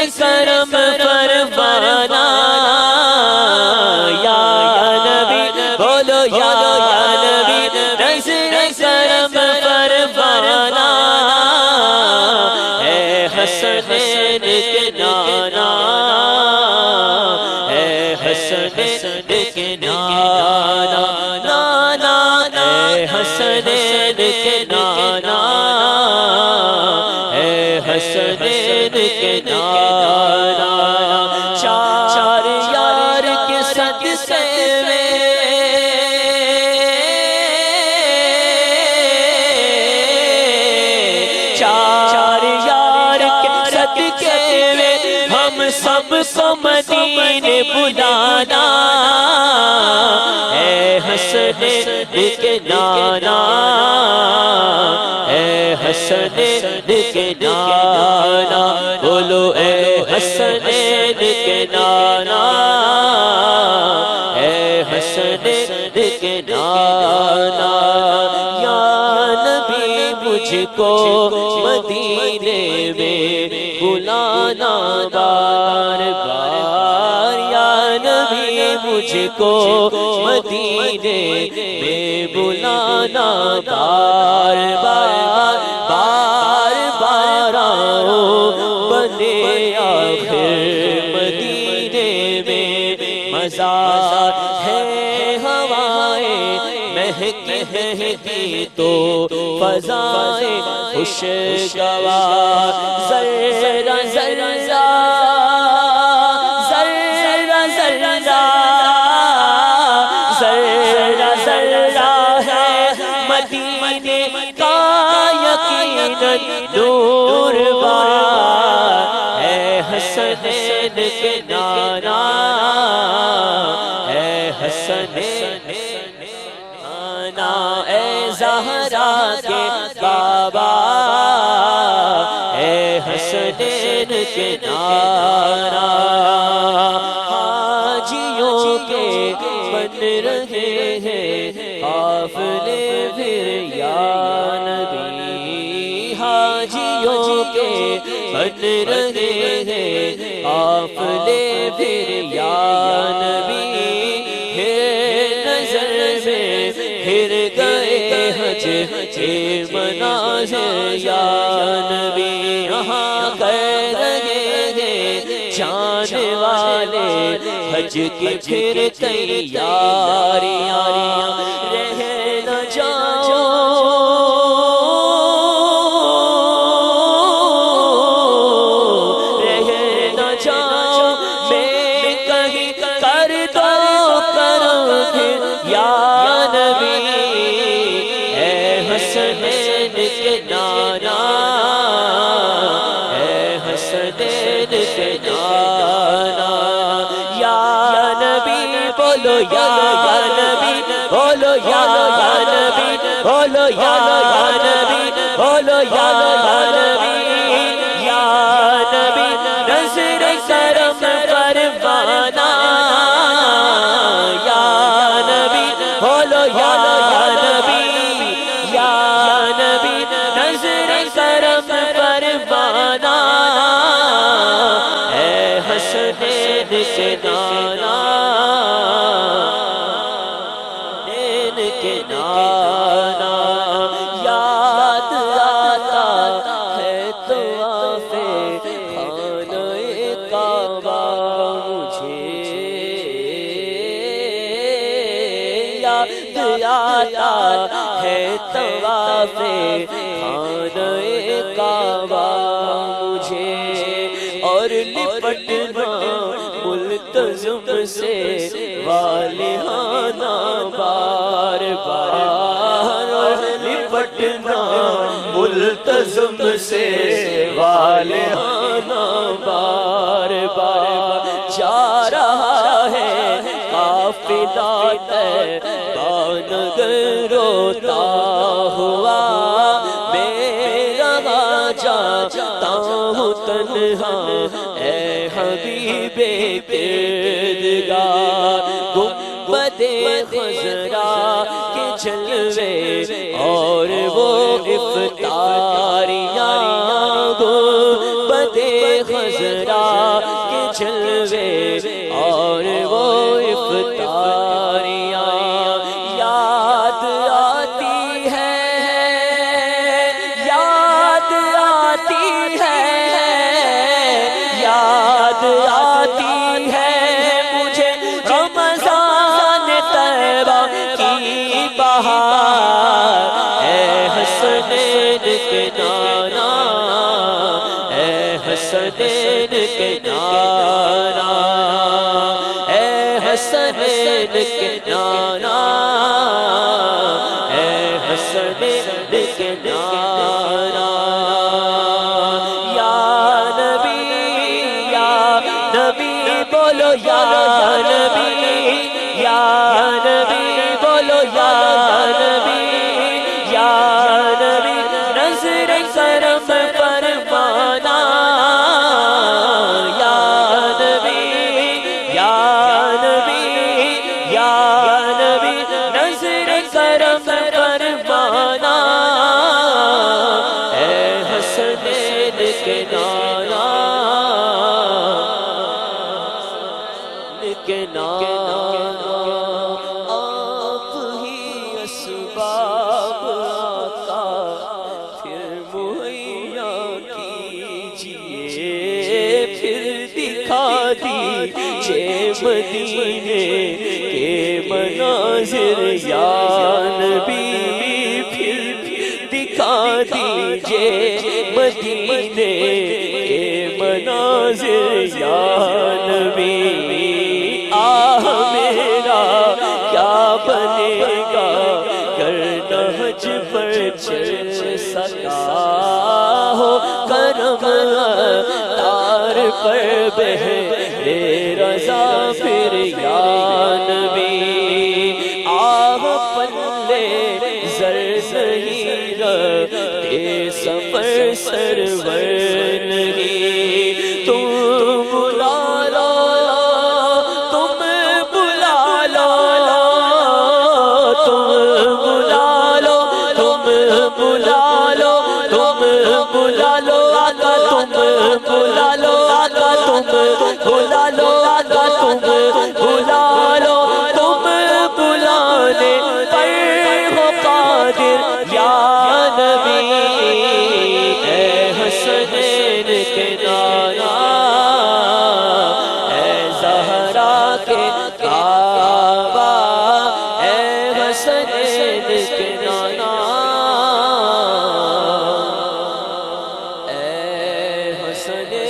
کرم فرمانا یا نبی بولو یا نبی نظر کرم فرمانا اے حسنین کے نانا اے حسنین کے نانا نانا اے حسنین کے نانا اے حسنین کے نانا چار یار کے صدقے میں چار یار کے صدقے میں ہم سب کو مدینے بلانا اے حسنین کے نانا اے حسنین کے نانا بولو اے حسنین کے نانا اے حسنین کے نانا یا نبی مجھ کو مدینے میں بلانا بار بار یا نبی مجھ کو مدینے میں بلانا بار بار بار بار آؤ بنے آخر مدینے میں مزار ہے ہوائیں مہکتی تو فضائیں خوشگوار ذرہ ذرہ مدینے کا یقیناً نور بار اے حسنین کے نانا اے حسنین نانا اے زہرا کے بابا اے حسنین کے نانا حاجیوں کے بن رہے ہیں قافلے پھر یا نبی حاجیوں کے بن رہے ہیں قافلے پھر یا نبی ہے نظر میں پھر گئے حج کے مناظر یا نبی یہاں کہہ رہے ہیں جانے والے حج کی پھر تیاریاں رہ نہ جاؤ رہ نہ جاؤ میں کہیں کر دو کرم پھر یا نبی اے حسنین کے نانا اے حسنین کے نانا یا نبی بولو یا نبی بولو یا نبی بولو یا نبی بولو یا نبی یا نبی نظر کرم فرمانا یا نبی بولو یا نبی یا نبی نظر کرم فرمانا اے حسنین کے نانا کے نانا یاد آتا ہے طواف خانہ کعبہ مجھے یاد آتا ہے طواف خانہ کعبہ مجھے اور لپٹنا ملتزم سے والہانہ بار بار اور لپٹنا ملتزم سے والہانہ بار بار جا رہا ہے قافلہ طیبہ نگر روتا ہوا میں رہا جاتا ہوں تنہا اے حبیب کردگار گنبد خضرا کے جلوے اور وہ افطاریاں گنبد خضرا کے جلوے اور وہ افطاریاں یاد آتی ہے یاد آتی ہے یاد آتی ہے مجھے رمضان طیبہ کی بہار اے حسنین کے نانا اے حسنین کے نانا اے حسنین کے نانا اے حسنین کے نانا یا نبی بولو یا نبی یا نبی بولو یا نبی یا نبی نظر کرم فرمانا یا نبی یا نبی یا نبی نظر کرم فرمانا اے حسنین کے نانا کے نانا آپ ہی اسباب آقا پھر مہیا کیجئے پھر دکھا دیجئے مدینے کے مناظر یا نبی پھر دکھا دیجئے مدینے کے مناظر یا نبی آہ میرا کیا بنے گا گر نہج پر چل سکا ہو کرم تار پر بہرے رضا پھر یا نبی آہ پلے زر نہیں رہتے سفر سرور نہیں تم بلا لو تم بلا لو تم بلا لو تم بلا لو تم بلا لو آقا تم بلا لو آقا تم بلا لو آقا تم بلا لو تم بلانے پر ہو قادر یا نبی اے حسنین کے نانا اے زہرا کے کعبہ اے حسنین کے نانا اے حسنین